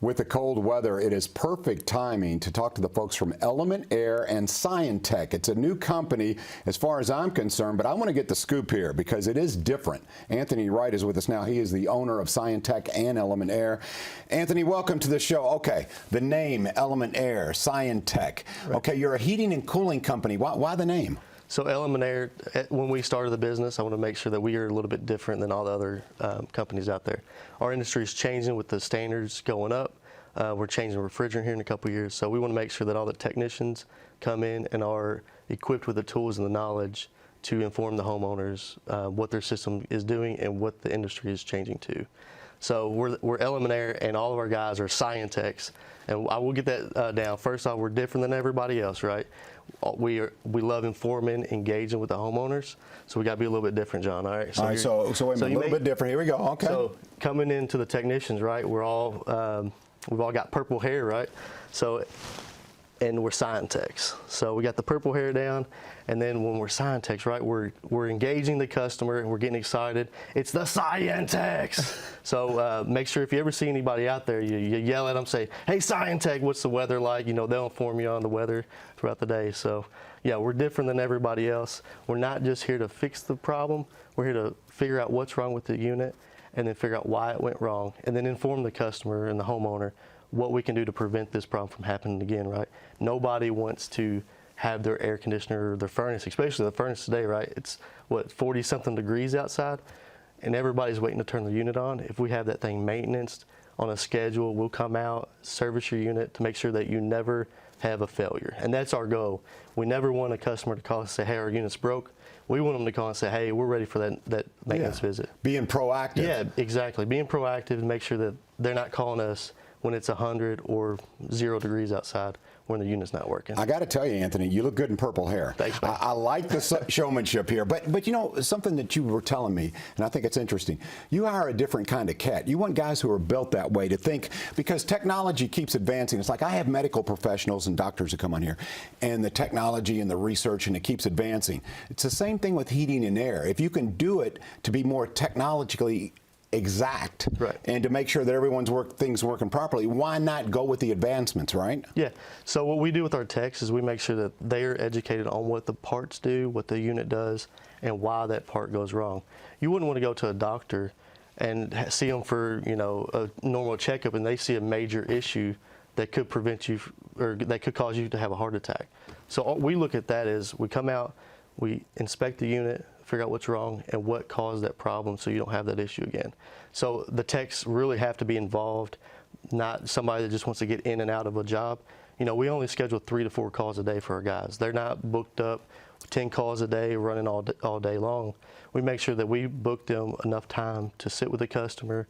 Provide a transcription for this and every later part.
With the cold weather, it is perfect timing to talk to the folks from Element Air and SCIENTECH. It's a new company as far as I'm concerned, but I want to get the scoop here because it is different. Anthony Wright is with us now. He is the owner of SCIENTECH and Element Air. Anthony, welcome to the show. Okay, the name Element Air, SCIENTECH. Right. Okay, you're a heating and cooling company. Why the name? So Element Air, when we started the business, I want to make sure that we are a little bit different than all the other companies out there. Our industry is changing with the standards going up. We're changing refrigerant here in a couple of years, so we want to make sure that all the technicians come in and are equipped with the tools and the knowledge to inform the homeowners what their system is doing and what the industry is changing to. So we're Element Air, and all of our guys are SCIENTECHs, and I will get that down. First off, we're different than everybody else, right? We love informing, engaging with the homeowners, so we got to be a little bit different, John. All right. So, wait a minute, a little bit different. Here we go. Okay. So coming into the technicians, right? We're all we've all got purple hair, right? So, and we're SCIENTECHs. So we got the purple hair down, and then when we're SCIENTECHs, right, we're engaging the customer and we're getting excited. It's the SCIENTECHs. So make sure if you ever see anybody out there, you yell at them, say, "Hey, SCIENTECH, what's the weather like?" You know, they'll inform you on the weather throughout the day. So yeah, we're different than everybody else. We're not just here to fix the problem. We're here to figure out what's wrong with the unit and then figure out why it went wrong, and then inform the customer and the homeowner what we can do to prevent this problem from happening again, right? Nobody wants to have their air conditioner or their furnace, especially the furnace today, right? It's, what, 40-something degrees outside, and everybody's waiting to turn the unit on. If we have that thing maintenanced on a schedule, we'll come out, service your unit to make sure that you never have a failure. And that's our goal. We never want a customer to call us and say, "Hey, our unit's broke." We want them to call and say, "Hey, we're ready for that maintenance visit." Being proactive. Yeah, exactly. Being proactive and make sure that they're not calling us when it's 100 or 0 degrees outside when the unit's not working. I got to tell you, Anthony, you look good in purple hair. Thanks, man. I like the showmanship here, but you know, something that you were telling me, and I think it's interesting, you hire a different kind of cat. You want guys who are built that way to think, because technology keeps advancing. It's like I have medical professionals and doctors who come on here, and the technology and the research, and it keeps advancing. It's the same thing with heating and air. If you can do it to be more technologically exact, right, and to make sure that things working properly, why not go with the advancements, right? Yeah. So what we do with our techs is we make sure that they are educated on what the parts do, what the unit does, and why that part goes wrong. You wouldn't want to go to a doctor and see them for, you know, a normal checkup, and they see a major issue that could prevent you, or that could cause you to have a heart attack. So we look at that as we come out, we inspect the unit, figure out what's wrong and what caused that problem so you don't have that issue again. So the techs really have to be involved, not somebody that just wants to get in and out of a job. You know, we only schedule 3 to 4 calls a day for our guys. They're not booked up 10 calls a day running all day long. We make sure that we book them enough time to sit with the customer,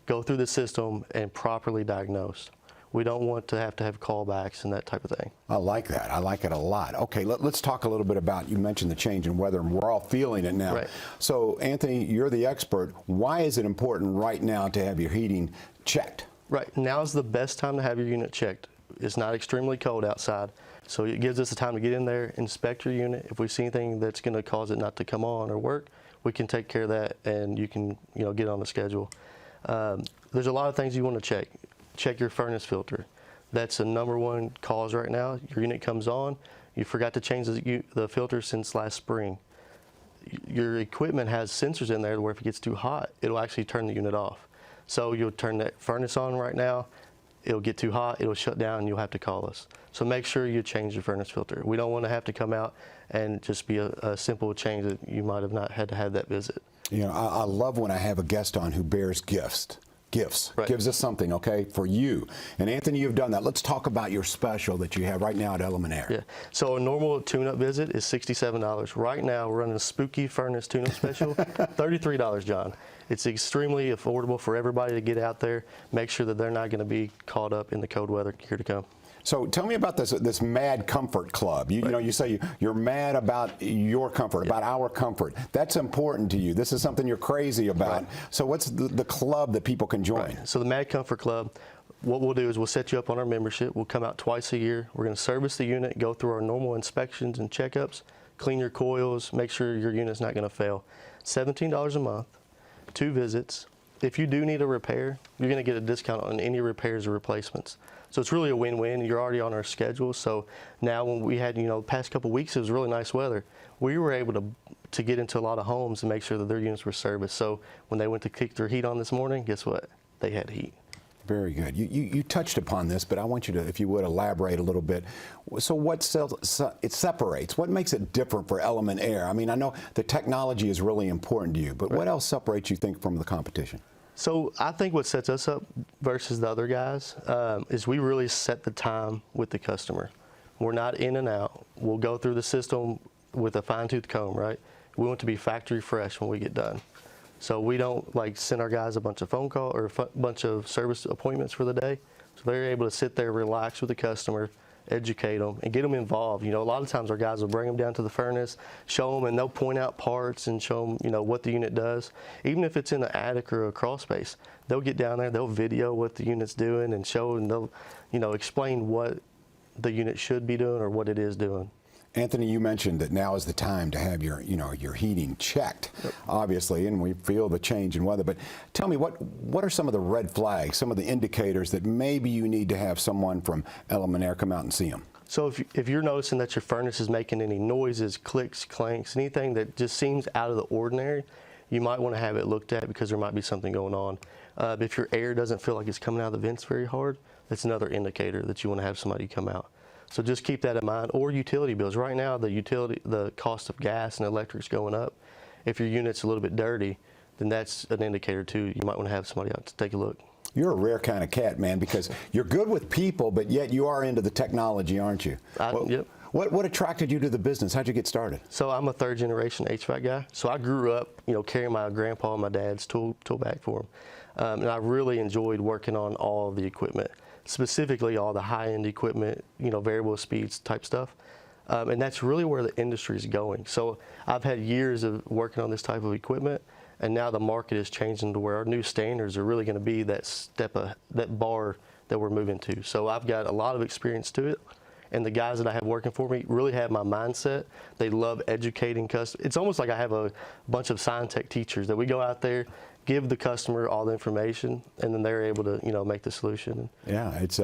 go through the system, and properly diagnose. We don't want to have callbacks and that type of thing. I like that. I like it a lot. Okay, let's talk a little bit about, you mentioned the change in weather, and we're all feeling it now. Right. So, Anthony, you're the expert. Why is it important right now to have your heating checked? Right. Now is the best time to have your unit checked. It's not extremely cold outside, so it gives us the time to get in there, inspect your unit. If we see anything that's going to cause it not to come on or work, we can take care of that, and you can, you know, get on the schedule. There's a lot of things you want to check. Check your furnace filter. That's the #1 cause right now. Your unit comes on, you forgot to change the filter since last spring. Your equipment has sensors in there where if it gets too hot, it'll actually turn the unit off. So you'll turn that furnace on right now, it'll get too hot, it'll shut down, and you'll have to call us. So make sure you change your furnace filter. We don't want to have to come out and just be a simple change that you might have not had to have that visit. You know, I love when I have a guest on who bears gifts. Right. Gives us something, okay, for you. And Anthony, you've done that. Let's talk about your special that you have right now at Element Air. Yeah. So a normal tune-up visit is $67. Right now, we're running a spooky furnace tune-up special, $33, John. It's extremely affordable for everybody to get out there, make sure that they're not going to be caught up in the cold weather here to come. So tell me about this Mad Comfort Club. You know, you say you're mad about your comfort, about our comfort. That's important to you. This is something you're crazy about. Right. So what's the club that people can join? Right. So the Mad Comfort Club, what we'll do is we'll set you up on our membership. We'll come out twice a year. We're going to service the unit, go through our normal inspections and checkups, clean your coils, make sure your unit's not going to fail. $17 a month, 2 visits. if you do need a repair, you're going to get a discount on any repairs or replacements. So it's really a win-win. You're already on our schedule. So now when we had, past couple weeks, it was really nice weather. We were able to get into a lot of homes and make sure that their units were serviced. So when they went to kick their heat on this morning, guess what? They had heat. Very good. You touched upon this, but I want you to, if you would, elaborate a little bit. So what it separates? What makes it different for Element Air? I mean, I know the technology is really important to you, but what else separates you think from the competition? So I think what sets us up versus the other guys is we really set the time with the customer. We're not in and out. We'll go through the system with a fine-tooth comb, right? We want to be factory fresh when we get done. So we don't send our guys a bunch of phone calls or a bunch of service appointments for the day. So they're able to sit there, relax with the customer, educate them, and get them involved. A lot of times our guys will bring them down to the furnace, show them, and they'll point out parts and show them, what the unit does. Even if it's in the attic or a crawl space, they'll get down there, they'll video what the unit's doing and show, and they'll, explain what the unit should be doing or what it is doing. Anthony, you mentioned that now is the time to have your heating checked, obviously, and we feel the change in weather. But tell me, what are some of the red flags, some of the indicators that maybe you need to have someone from Element Air come out and see them? So if you're noticing that your furnace is making any noises, clicks, clanks, anything that just seems out of the ordinary, you might want to have it looked at because there might be something going on. If your air doesn't feel like it's coming out of the vents very hard, that's another indicator that you want to have somebody come out. So just keep that in mind. Or utility bills. Right now, the cost of gas and electric is going up. If your unit's a little bit dirty, then that's an indicator too. You might want to have somebody out to take a look. You're a rare kind of cat, man, because you're good with people, but yet you are into the technology, aren't you? Yep. What attracted you to the business? How'd you get started? So I'm a third-generation HVAC guy. So I grew up, carrying my grandpa and my dad's tool bag for them. And I really enjoyed working on all of the equipment, specifically all the high-end equipment, variable speeds type stuff. And that's really where the industry is going. So I've had years of working on this type of equipment, and now the market is changing to where our new standards are really going to be that bar that we're moving to. So I've got a lot of experience to it, and the guys that I have working for me really have my mindset. They love educating customers. It's almost like I have a bunch of SCIENTECH teachers that we go out there, give the customer all the information, and then they're able to, make the solution. Yeah, it's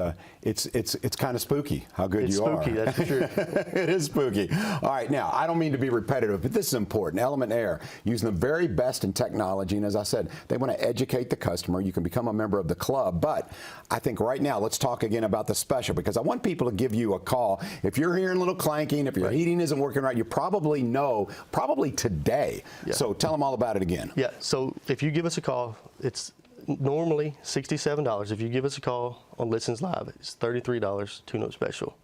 kind of spooky how good you are. It's spooky, that's for sure. It is spooky. All right, now, I don't mean to be repetitive, but this is important. Element Air, using the very best in technology, and as I said, they want to educate the customer. You can become a member of the club, but I think right now, let's talk again about the special, because I want people to give you a call. If you're hearing a little clanking, if your heating isn't working right, you probably know, probably today. Yeah. So tell them all about it again. Yeah, so if you give us a call, it's normally $67. If you give us a call on Listens Live, it's $33 tune-up special.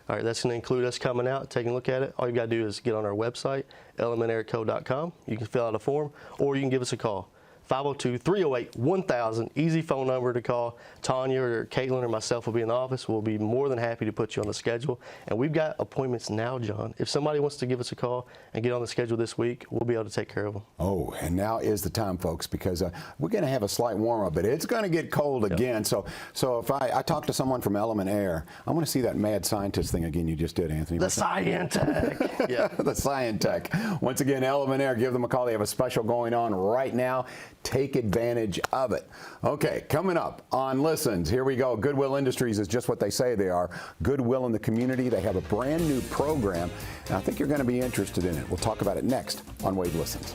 All right, that's going to include us coming out, taking a look at it. All you got to do is get on our website, elementairco.com. You can fill out a form, or you can give us a call. 502-308-1000, easy phone number to call. Tanya or Caitlin or myself will be in the office. We'll be more than happy to put you on the schedule. And we've got appointments now, John. If somebody wants to give us a call and get on the schedule this week, we'll be able to take care of them. Oh, and now is the time, folks, because we're going to have a slight warm-up, but it's going to get cold again. So if I talk to someone from Element Air, I want to see that mad scientist thing again you just did, Anthony. The SCIENTECH. Yeah. The SCIENTECH. Once again, Element Air, give them a call. They have a special going on right now. Take advantage of it. Okay, coming up on Listens, here we go. Goodwill Industries is just what they say they are. Goodwill in the community. They have a brand new program, and I think you're going to be interested in it. We'll talk about it next on Wade Listens.